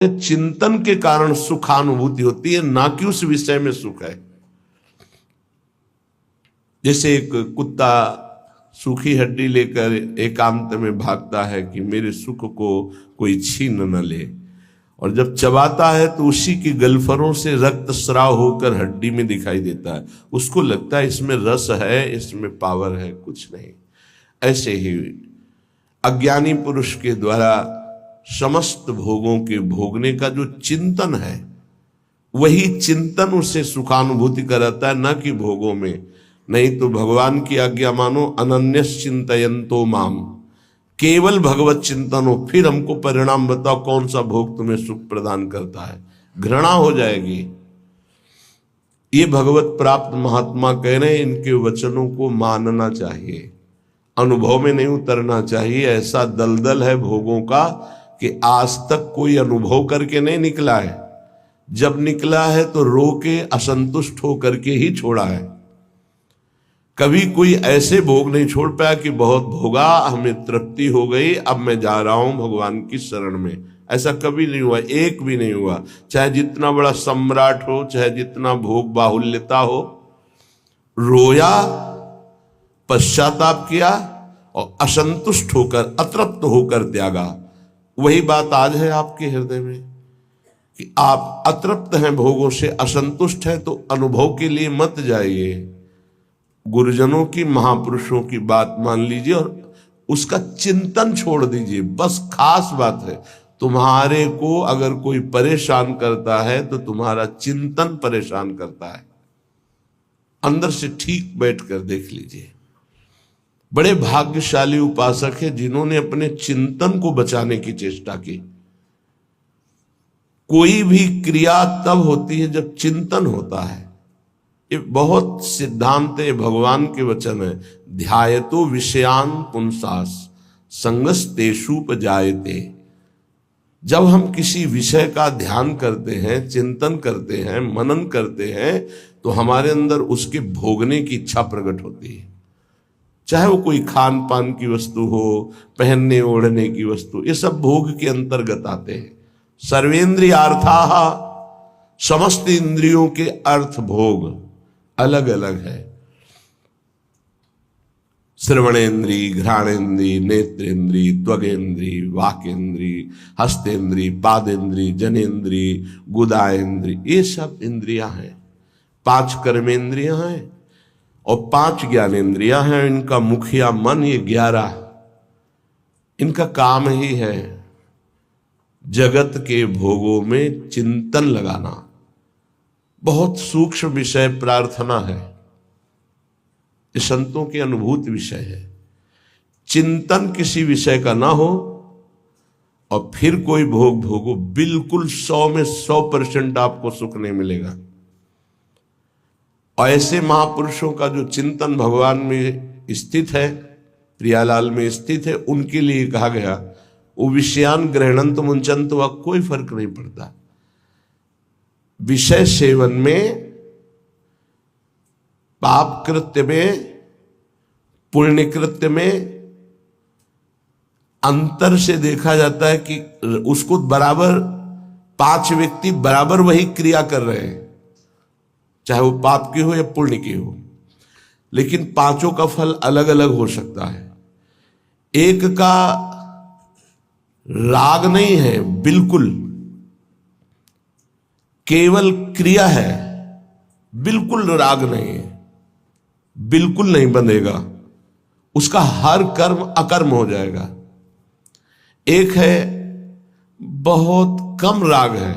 चिंतन के कारण सुखानुभूति होती है, ना कि उस विषय में सुख है। जैसे एक कुत्ता सूखी हड्डी लेकर एकांत में भागता है कि मेरे सुख को कोई छीन न ले, और जब चबाता है तो उसी की गलफरों से रक्त स्राव होकर हड्डी में दिखाई देता है। उसको लगता है इसमें रस है, इसमें पावर है, कुछ नहीं। ऐसे ही अज्ञानी पुरुष के द्वारा समस्त भोगों के भोगने का जो चिंतन है, वही चिंतन उसे सुखानुभूति कराता है, न कि भोगों में। नहीं तो भगवान की आज्ञा मानो, अनन्यस चिंतयन्तो माम, केवल भगवत चिंतन हो, फिर हमको परिणाम बताओ कौन सा भोग तुम्हें सुख प्रदान करता है। घृणा हो जाएगी। ये भगवत प्राप्त महात्मा कह रहे हैं, इनके वचनों को मानना चाहिए, अनुभव में नहीं उतरना चाहिए। ऐसा दलदल है भोगों का कि आज तक कोई अनुभव करके नहीं निकला है। जब निकला है तो रो के असंतुष्ट होकर के ही छोड़ा है। कभी कोई ऐसे भोग नहीं छोड़ पाया कि बहुत भोगा, हमें तृप्ति हो गई, अब मैं जा रहा हूं भगवान की शरण में। ऐसा कभी नहीं हुआ, एक भी नहीं हुआ। चाहे जितना बड़ा सम्राट हो, चाहे जितना भोग बाहुल्यता हो, रोया, पश्चाताप किया और असंतुष्ट होकर, अतृप्त होकर त्यागा। वही बात आज है आपके हृदय में कि आप अतृप्त हैं भोगों से, असंतुष्ट हैं, तो अनुभव के लिए मत जाइए। गुरुजनों की, महापुरुषों की बात मान लीजिए और उसका चिंतन छोड़ दीजिए। बस खास बात है, तुम्हारे को अगर कोई परेशान करता है तो तुम्हारा चिंतन परेशान करता है। अंदर से ठीक बैठकर देख लीजिए। बड़े भाग्यशाली उपासक है जिन्होंने अपने चिंतन को बचाने की चेष्टा की। कोई भी क्रिया तब होती है जब चिंतन होता है। ये बहुत सिद्धांत है, भगवान के वचन है। ध्यायतो विषयान पुंसास संगस्तेषुपजायते। जब हम किसी विषय का ध्यान करते हैं, चिंतन करते हैं, मनन करते हैं, तो हमारे अंदर उसके भोगने की इच्छा प्रकट होती है। चाहे वो कोई खान पान की वस्तु हो, पहनने ओढ़ने की वस्तु, ये सब भोग के अंतर्गत आते हैं। सर्वेंद्रियार्थाः, समस्त इंद्रियों के अर्थ भोग अलग अलग है। श्रवणेन्द्री, घ्राणेन्द्री, नेत्रेन्द्री, त्वगेन्द्री, वाकेन्द्री, हस्तेन्द्री, पादेन्द्री, जनेन्द्री, गुदाएन्द्री, ये सब इंद्रियां हैं। 5 कर्मेंद्रियां हैं और 5 ज्ञानेन्द्रियां हैं। इनका मुखिया मन, ये 11, इनका काम ही है जगत के भोगों में चिंतन लगाना। बहुत सूक्ष्म विषय प्रार्थना है, ये संतों के अनुभूत विषय है। चिंतन किसी विषय का ना हो और फिर कोई भोग भोगो, बिल्कुल 100 में 100% आपको सुख नहीं मिलेगा। और ऐसे महापुरुषों का जो चिंतन भगवान में स्थित है, प्रियालाल में स्थित है, उनके लिए कहा गया वो विषयान ग्रहणंत मुंचंत, वह कोई फर्क नहीं पड़ता। विषय सेवन में, पाप कृत्य में, पुण्य कृत्य में अंतर से देखा जाता है कि उसको बराबर 5 व्यक्ति बराबर वही क्रिया कर रहे हैं, चाहे वो पाप की हो या पुण्य की हो, लेकिन 5 का फल अलग अलग हो सकता है। एक का राग नहीं है, बिल्कुल केवल क्रिया है, बिल्कुल राग नहीं है, बिल्कुल नहीं बंधेगा, उसका हर कर्म अकर्म हो जाएगा। एक है बहुत कम राग है,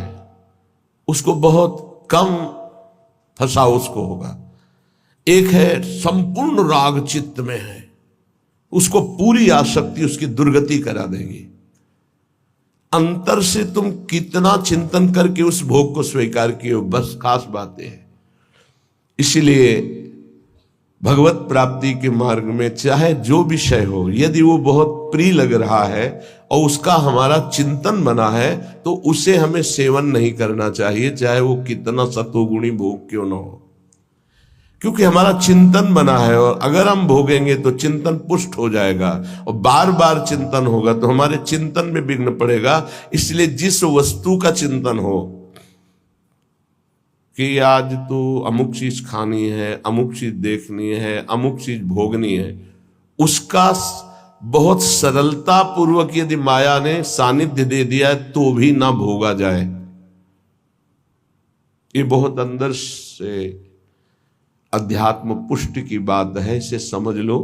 उसको बहुत कम फंसा उसको होगा। एक है संपूर्ण राग चित्त में है, उसको पूरी आसक्ति उसकी दुर्गति करा देगी। अंतर से तुम कितना चिंतन करके उस भोग को स्वीकार किए हो, बस खास बातें हैं। इसीलिए भगवत प्राप्ति के मार्ग में चाहे जो विषय हो, यदि वो बहुत प्रिय लग रहा है और उसका हमारा चिंतन बना है, तो उसे हमें सेवन नहीं करना चाहिए, चाहे वो कितना सतोगुणी भोग क्यों न हो। क्योंकि हमारा चिंतन बना है, और अगर हम भोगेंगे तो चिंतन पुष्ट हो जाएगा, और बार बार चिंतन होगा तो हमारे चिंतन में विघ्न पड़ेगा। इसलिए जिस वस्तु का चिंतन हो कि आज तो अमुक चीज खानी है, अमुक चीज देखनी है, अमुक चीज भोगनी है, उसका बहुत सरलता पूर्वक यदि माया ने सानिध्य दे दिया है तो भी ना भोगा जाए। ये बहुत अंदर से अध्यात्म पुष्टि की बात है, इसे समझ लो।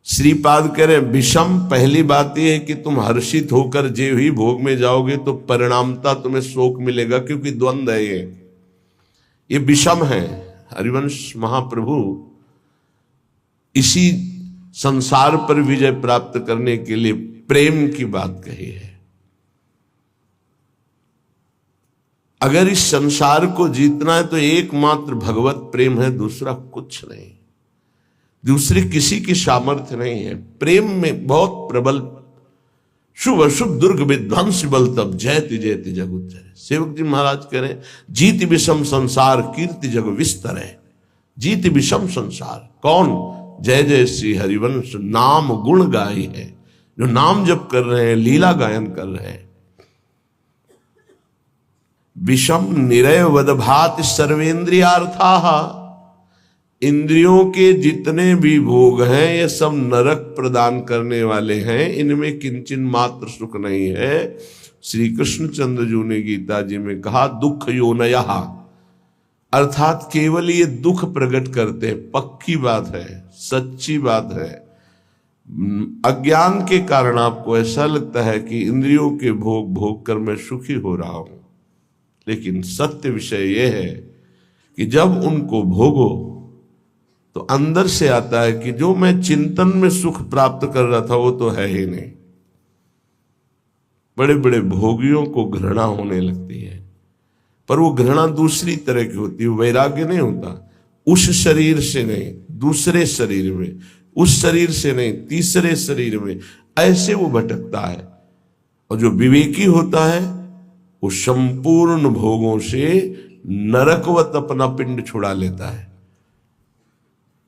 श्रीपाद कह रहे विषम, पहली बात यह है कि तुम हर्षित होकर जे ही भोग में जाओगे तो परिणामता तुम्हें शोक मिलेगा, क्योंकि द्वंद्व है ये विषम है। हरिवंश महाप्रभु इसी संसार पर विजय प्राप्त करने के लिए प्रेम की बात कही है। अगर इस संसार को जीतना है तो एकमात्र भगवत प्रेम है, दूसरा कुछ नहीं, दूसरी किसी की सामर्थ्य नहीं है। प्रेम में बहुत प्रबल, शुभ अशुभ दुर्ग विध्वंस बल तब जयति जयति जग उच्चरे। सेवक जी महाराज कह रहे जीत विषम संसार कीर्ति जग विस्तर है। जीत विषम संसार कौन? जय जय श्री हरिवंश नाम गुण गाई है, जो नाम जप कर रहे हैं, लीला गायन कर रहे हैं। विषम निरय वदभात सर्वेंद्रियार्था, इंद्रियों के जितने भी भोग हैं ये सब नरक प्रदान करने वाले हैं, इनमें किंचन मात्र सुख नहीं है। श्री कृष्णचंद्र जी ने गीता जी में कहा दुख योनयः, अर्थात केवल ये दुख प्रकट करते हैं। पक्की बात है, सच्ची बात है। अज्ञान के कारण आपको ऐसा लगता है कि इंद्रियों के भोग भोग कर मैं सुखी हो रहा हूं, लेकिन सत्य विषय यह है कि जब उनको भोगो तो अंदर से आता है कि जो मैं चिंतन में सुख प्राप्त कर रहा था वो तो है ही नहीं। बड़े बड़े भोगियों को घृणा होने लगती है, पर वो घृणा दूसरी तरह की होती है, वैराग्य नहीं होता। उस शरीर से नहीं, दूसरे शरीर में, उस शरीर से नहीं, तीसरे शरीर में, ऐसे वो भटकता है। और जो विवेकी होता है वो संपूर्ण भोगों से नरकवत अपना पिंड छुड़ा लेता है।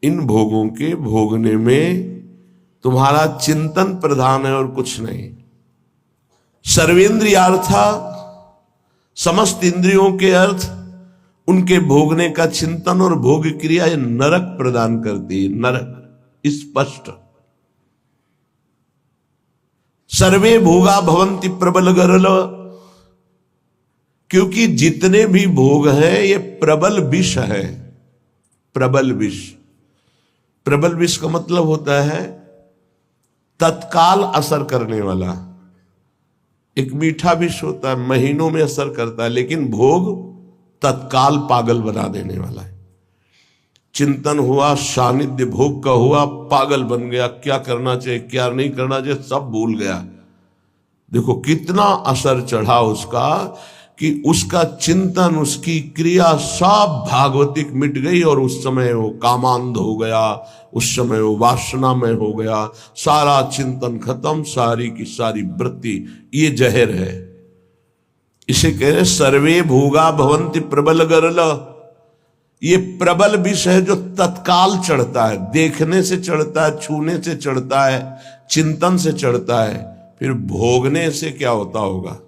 इन भोगों के भोगने में तुम्हारा चिंतन प्रधान है और कुछ नहीं। सर्वेंद्रियार्था, समस्त इंद्रियों के अर्थ, उनके भोगने का चिंतन और भोग क्रिया ये नरक प्रदान करती है। नरक स्पष्ट। सर्वे भोगा भवंति प्रबल गरल, क्योंकि जितने भी भोग हैं ये प्रबल विष है। प्रबल विष, प्रबल विष का मतलब होता है तत्काल असर करने वाला। एक मीठा विष होता है, महीनों में असर करता है, लेकिन भोग तत्काल पागल बना देने वाला है। चिंतन हुआ, सानिध्य भोग का हुआ, पागल बन गया, क्या करना चाहिए क्या नहीं करना चाहिए सब भूल गया। देखो कितना असर चढ़ा उसका, कि उसका चिंतन, उसकी क्रिया सब भागवतिक मिट गई, और उस समय वो कामांध हो गया, उस समय वो वासना में हो गया, सारा चिंतन खत्म, सारी की सारी वृत्ति। ये जहर है। इसे कह रहे सर्वे भोगा भवंति प्रबल गरल। ये प्रबल विष है जो तत्काल चढ़ता है, देखने से चढ़ता है, छूने से चढ़ता है, चिंतन से चढ़ता है, फिर भोगने से क्या होता होगा।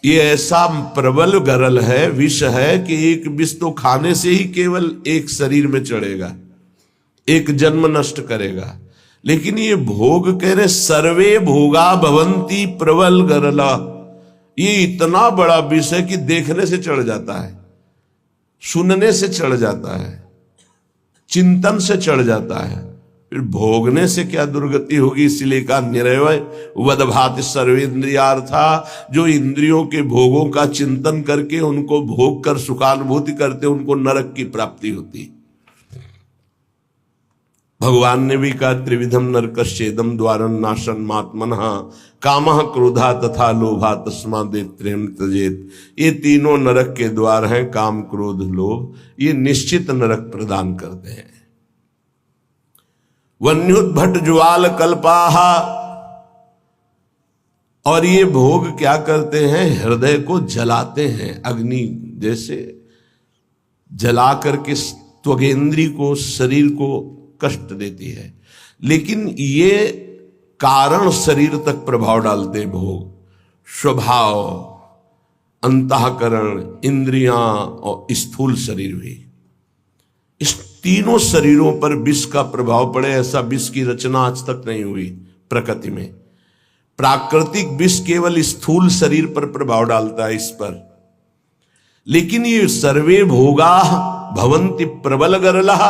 ये ऐसा प्रबल गरल है, विष है, कि एक विष तो खाने से ही केवल एक शरीर में चढ़ेगा, एक जन्म नष्ट करेगा। लेकिन ये भोग कह रहे सर्वे भोगा भवंती प्रबल गरला, ये इतना बड़ा विष है कि देखने से चढ़ जाता है, सुनने से चढ़ जाता है, चिंतन से चढ़ जाता है, फिर भोगने से क्या दुर्गति होगी। इसलिए का निरवय वदभाति सर्वेंद्रियार्था, जो इंद्रियों के भोगों का चिंतन करके उनको भोग कर सुखानुभूति करते उनको नरक की प्राप्ति होती। भगवान ने भी कहा त्रिविधम नरकश्चेदम द्वारं नाशन मात्मनः कामः क्रोधा तथा लोभा तस्मादेत्रेम त्यजेत। ये तीनों नरक के द्वार हैं, काम क्रोध लोभ, ये निश्चित नरक प्रदान करते हैं। वन्युद्भट ज्वाल कल्पाहा, और ये भोग क्या करते हैं, हृदय को जलाते हैं। अग्नि जैसे जला करके त्वगेंद्री को, शरीर को कष्ट देती है, लेकिन ये कारण शरीर तक प्रभाव डालते हैं। भोग, स्वभाव, अंतःकरण, इंद्रियां और स्थूल शरीर भी, इस तीनों शरीरों पर विष का प्रभाव पड़े, ऐसा विष की रचना आज तक नहीं हुई प्रकृति में। प्राकृतिक विष केवल स्थूल शरीर पर प्रभाव डालता है, इस पर, लेकिन ये सर्वे भोगा भवंति प्रबल गरलः,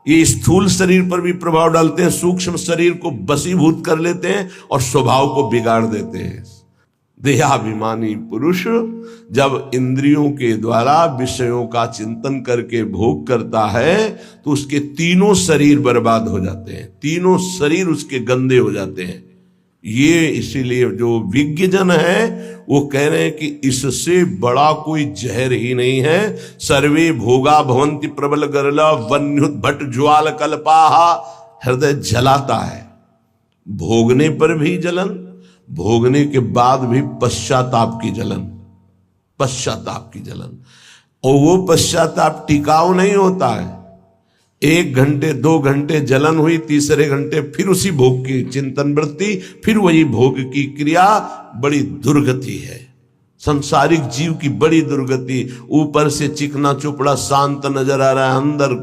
ये स्थूल शरीर पर भी प्रभाव डालते हैं, सूक्ष्म शरीर को बसीभूत कर लेते हैं और स्वभाव को बिगाड़ देते हैं। देहाभिमानी पुरुष जब इंद्रियों के द्वारा विषयों का चिंतन करके भोग करता है तो उसके तीनों शरीर बर्बाद हो जाते हैं, तीनों शरीर उसके गंदे हो जाते हैं। ये इसीलिए जो विज्ञजन है वो कह रहे हैं कि इससे बड़ा कोई जहर ही नहीं है। सर्वे भोगा भवंति प्रबल गरला वन्युत भट ज्वाल कल्पाहा, हृदय जलाता है, भोगने पर भी जलन, भोगने के बाद भी पश्चाताप की जलन, पश्चाताप की जलन। और वो पश्चाताप टिकाऊ नहीं होता है, 1 घंटे 2 घंटे जलन हुई, तीसरे घंटे फिर उसी भोग की चिंतन वृत्ति, फिर वही भोग की क्रिया। बड़ी दुर्गति है संसारिक जीव की, बड़ी दुर्गति। ऊपर से चिकना चुपड़ा शांत नजर आ रहा है, अंदर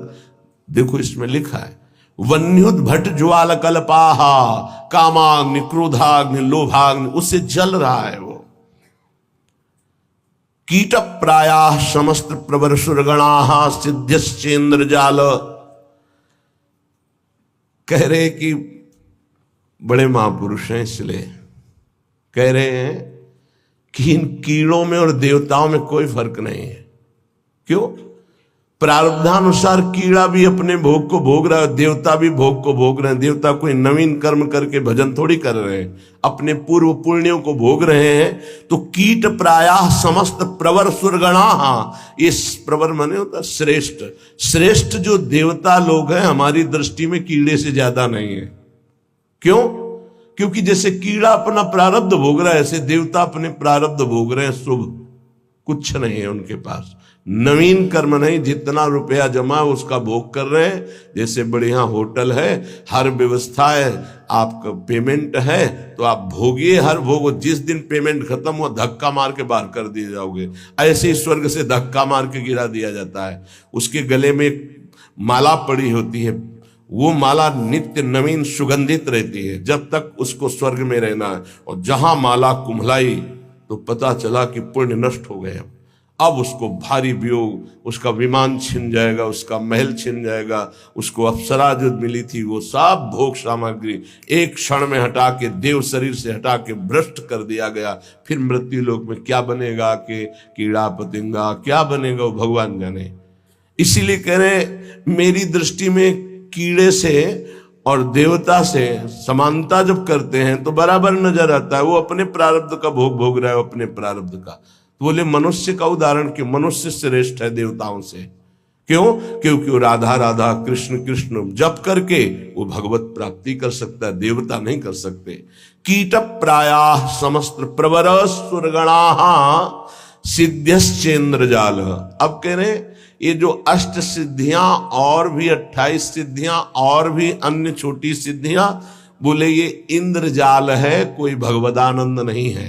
देखो इसमें लिखा है वन्युत भट ज्वाल कल्पाहा, कामाग्नि, क्रोधाग्नि, लोभाग्नि, उससे जल रहा है वो। कीट प्रायाः समस्त प्रवर सुरगणाः सिद्ध्यश्चेन्द्र जाल, कह रहे कि बड़े महापुरुष हैं, इसलिए कह रहे हैं कि इन कीड़ों में और देवताओं में कोई फर्क नहीं है। क्यों? प्रारब्धानुसार कीड़ा भी अपने भोग को भोग रहा है, देवता भी भोग को भोग रहे हैं। देवता कोई नवीन कर्म करके भजन थोड़ी कर रहे हैं, अपने पूर्व पुण्यों को भोग रहे हैं। तो कीट प्रायः समस्त प्रवर सुरगणाः, इस प्रवर माने होता श्रेष्ठ, श्रेष्ठ जो देवता लोग हैं हमारी दृष्टि में कीड़े से ज्यादा नहीं है। क्यों? क्योंकि जैसे कीड़ा अपना प्रारब्ध भोग रहा है, ऐसे देवता अपने प्रारब्ध भोग रहे हैं। शुभ कुछ नहीं है उनके पास, नवीन कर्म नहीं, जितना रुपया जमा उसका भोग कर रहे हैं। जैसे बढ़िया होटल है, हर व्यवस्था है, आपका पेमेंट है तो आप भोगिए, हर भोग, जिस दिन पेमेंट खत्म हो धक्का मार के बाहर कर दिए जाओगे। ऐसे ही स्वर्ग से धक्का मार के गिरा दिया जाता है। उसके गले में माला पड़ी होती है, वो माला नित्य नवीन सुगंधित रहती है जब तक उसको स्वर्ग में रहना है। और जहां माला कुम्हलाई तो पता चला कि पुण्य नष्ट हो गए। अब उसको भारी वियोग, उसका विमान छिन जाएगा, उसका महल छिन जाएगा, उसको अप्सरा जो मिली थी वो सब भोग सामग्री एक क्षण में हटा के, देव शरीर से हटा के भ्रष्ट कर दिया गया। फिर मृत्यु लोक में क्या बनेगा कि कीड़ा पतंगा क्या बनेगा वो भगवान जाने। इसीलिए कह रहे मेरी दृष्टि में कीड़े से और देवता से समानता जब करते हैं तो बराबर नजर आता है। वो अपने प्रारब्ध का भोग भोग रहा है, अपने प्रारब्ध का। तो बोले मनुष्य का उदाहरण क्यों? मनुष्य श्रेष्ठ है देवताओं से। क्यों? क्योंकि वो राधा राधा कृष्ण कृष्ण जप करके वो भगवत प्राप्ति कर सकता है, देवता नहीं कर सकते। कीट प्रायाः समस्त प्रवर सुरगणाः सिद्ध्यश्चेन्द्र जाल। अब कह रहे ये जो अष्ट सिद्धियां और भी 28 सिद्धियां और भी अन्य छोटी सिद्धियां, बोले ये इंद्रजाल है, कोई भगवदानंद नहीं है।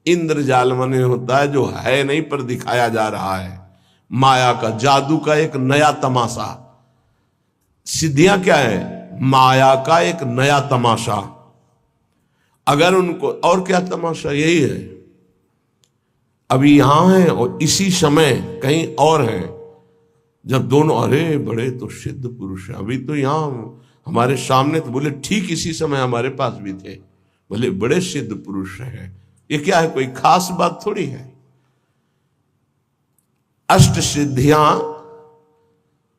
इंद्रजाल माने होता है जो है नहीं पर दिखाया जा रहा है, माया का, जादू का एक नया तमाशा। सिद्धियां क्या है? माया का एक नया तमाशा। अगर उनको, और क्या तमाशा? यही है अभी यहां है और इसी समय कहीं और है। जब दोनों, अरे बड़े तो सिद्ध पुरुष है, अभी तो यहां हमारे सामने, तो बोले ठीक इसी समय हमारे पास भी थे, बोले बड़े सिद्ध पुरुष हैं। ये क्या है? कोई खास बात थोड़ी है। अष्ट सिद्धियां,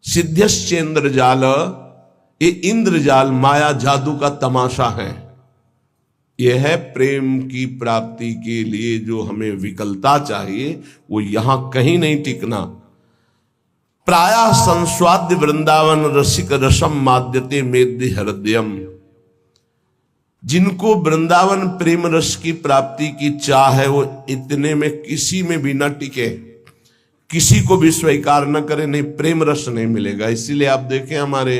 सिद्ध्यश्चेन्द्र जाल, ये इंद्रजाल माया जादू का तमाशा है। यह है प्रेम की प्राप्ति के लिए जो हमें विकलता चाहिए, वो यहां कहीं नहीं टिकना। प्रायः संस्वाद्य वृंदावन रसिक रसम माद्यते मेद्य हृदयम। जिनको वृंदावन प्रेम रस की प्राप्ति की चाह है वो इतने में किसी में भी न टिके। किसी को भी स्वीकार न करे, नहीं प्रेम रस नहीं मिलेगा। इसीलिए आप देखें हमारे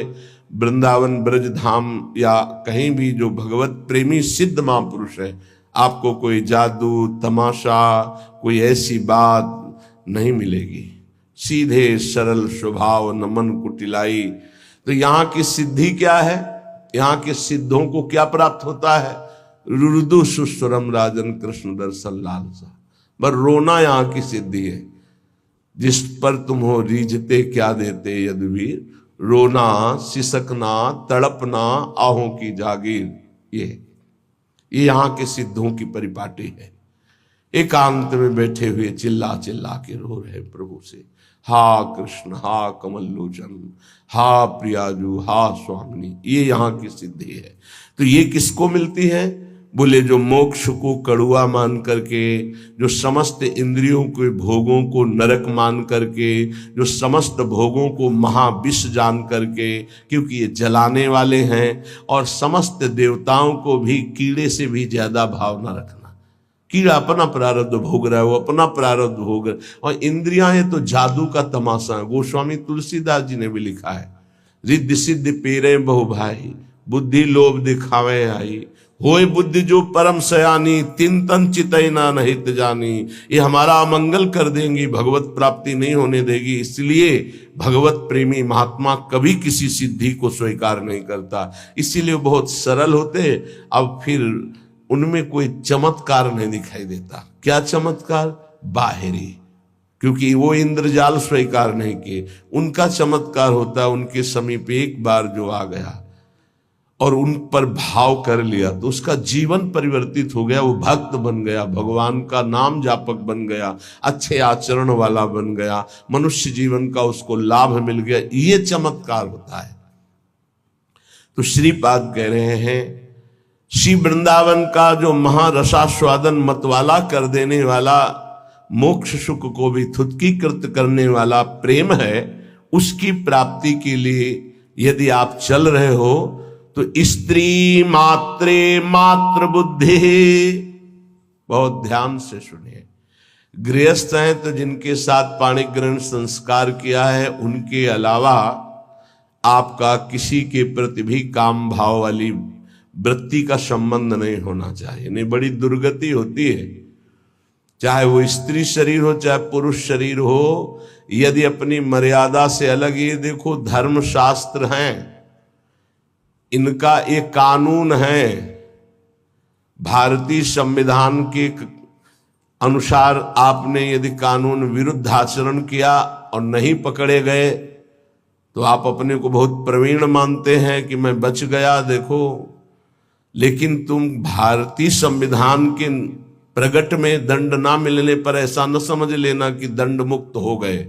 वृंदावन ब्रज धाम या कहीं भी जो भगवत प्रेमी सिद्ध महापुरुष है, आपको कोई जादू तमाशा कोई ऐसी बात नहीं मिलेगी। सीधे सरल स्वभाव, नमन कुटिलाई। तो यहाँ की सिद्धि क्या है? यहाँ के सिद्धों को क्या प्राप्त होता है? रुदु सुस्वरम राजन कृष्ण दर्शन लालसा। पर रोना यहाँ की सिद्धि है। जिस पर तुम हो रीझते क्या देते यदुवीर, रोना सिसकना तड़पना आहों की जागीर। ये यहाँ के सिद्धों की परिपाटी है। एकांत में बैठे हुए चिल्ला चिल्ला के रो रहे प्रभु से, हा कृष्ण, हा कमल लोचन, हा प्रियाजू, हा स्वामिनी। ये यहाँ की सिद्धि है। तो ये किसको मिलती है? बोले जो मोक्ष को कड़ुआ मान करके, जो समस्त इंद्रियों के भोगों को नरक मान करके, जो समस्त भोगों को महाविष जान करके, क्योंकि ये जलाने वाले हैं, और समस्त देवताओं को भी कीड़े से भी ज्यादा भाव न रखना। कीड़ा अपना प्रारब्ध भोग रहा है, वो अपना प्रारब्ध भोग रहा है। और इंद्रियां हैं तो जादू का तमाशा है। गोस्वामी तुलसीदास जी ने भी लिखा है, रिद्धि सिद्धि पेरे बहु भाई, बुद्धि लोभ दिखावे आई, होए बुद्धि जो परम सयानी, तिन तन चितैना नहित जानी। ये हमारा अमंगल कर देंगी, भगवत प्राप्ति नहीं होने देगी। इसलिए भगवत प्रेमी महात्मा कभी किसी सिद्धि को स्वीकार नहीं करता। इसीलिए बहुत सरल होते। अब फिर उनमें कोई चमत्कार नहीं दिखाई देता। क्या चमत्कार? बाहरी, क्योंकि वो इंद्रजाल स्वीकार नहीं किए। उनका चमत्कार होता है उनके समीप एक बार जो आ गया और उन पर भाव कर लिया, तो उसका जीवन परिवर्तित हो गया। वो भक्त बन गया, भगवान का नाम जापक बन गया, अच्छे आचरण वाला बन गया, मनुष्य जीवन का उसको लाभ मिल गया। ये चमत्कार होता है। तो श्रीपाद कह रहे हैं, श्री वृंदावन का जो महारसास्वादन मतवाला कर देने वाला, मोक्ष सुख को भी थुत्कीकृत करने वाला प्रेम है, उसकी प्राप्ति के लिए यदि आप चल रहे हो तो स्त्री मात्रे मात्र बुद्धि, बहुत ध्यान से सुनिए। गृहस्थ हैं तो जिनके साथ पाणी ग्रहण संस्कार किया है, उनके अलावा आपका किसी के प्रति भी काम भाव वाली वृत्ति का संबंध नहीं होना चाहिए। नहीं, बड़ी दुर्गति होती है। चाहे वो स्त्री शरीर हो चाहे पुरुष शरीर हो, यदि अपनी मर्यादा से अलग, ये देखो धर्म शास्त्र हैं, इनका एक कानून है। भारतीय संविधान के अनुसार आपने यदि कानून विरुद्ध आचरण किया और नहीं पकड़े गए तो आप अपने को बहुत प्रवीण मानते हैं कि मैं बच गया, देखो। लेकिन तुम भारतीय संविधान के प्रगट में दंड ना मिलने पर ऐसा न समझ लेना कि दंड मुक्त हो गए।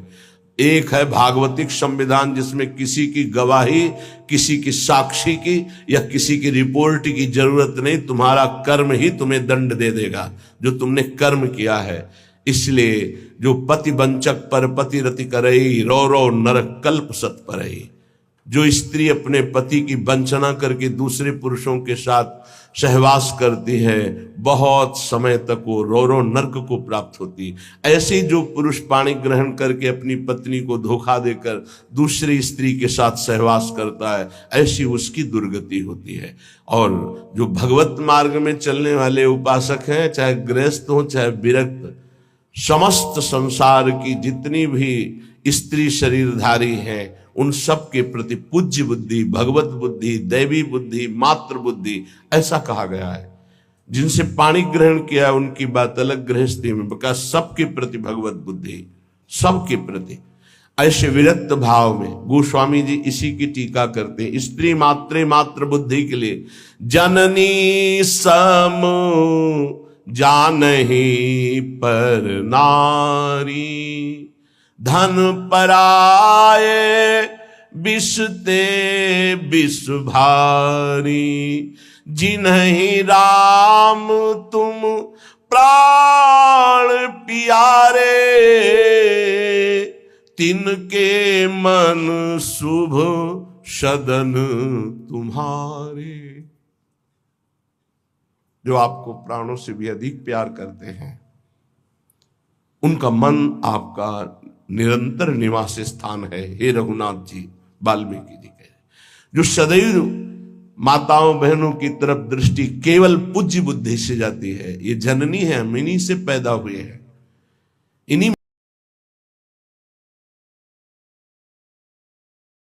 एक है भागवतिक संविधान, जिसमें किसी की गवाही, किसी की साक्षी की या किसी की रिपोर्ट की जरूरत नहीं, तुम्हारा कर्म ही तुम्हें दंड दे देगा जो तुमने कर्म किया है। इसलिए जो पति वंचक पर पति रति करई, रो रो नरक कल्प सत परई। जो स्त्री अपने पति की वंचना करके दूसरे पुरुषों के साथ सहवास करती है, बहुत समय तक वो रो रो नरक को प्राप्त होती। ऐसे जो पुरुष पाणी ग्रहण करके अपनी पत्नी को धोखा देकर दूसरी स्त्री के साथ सहवास करता है, ऐसी उसकी दुर्गति होती है। और जो भगवत मार्ग में चलने वाले उपासक हैं, चाहे गृहस्थ हो चाहे विरक्त, समस्त संसार की जितनी भी स्त्री शरीरधारी हैं, उन सब के प्रति पूज्य बुद्धि, भगवत बुद्धि, दैवी बुद्धि, मातृ बुद्धि, ऐसा कहा गया है। जिनसे पाणी ग्रहण किया है उनकी बात अलग, गृहस्थी में बका सबके प्रति भगवत बुद्धि, सबके प्रति। ऐसे विरक्त भाव में गोस्वामी जी इसी की टीका करते हैं। स्त्री मात्रे मातृ बुद्धि के लिए जननी सम जानहि पर नारी, धन पराए बिसते बिस भारी, जिन्हि राम तुम प्राण प्यारे, तिनके मन शुभ सदन तुम्हारे। जो आपको प्राणों से भी अधिक प्यार करते हैं, उनका मन आपका निरंतर निवास स्थान है। हे रघुनाथ जी, वाल्मीकि जी कह रहे, जो सदैव माताओं बहनों की तरफ दृष्टि केवल पूज्य बुद्धि से जाती है। ये जननी है, हम इन्हीं से पैदा हुए हैं, इन्हीं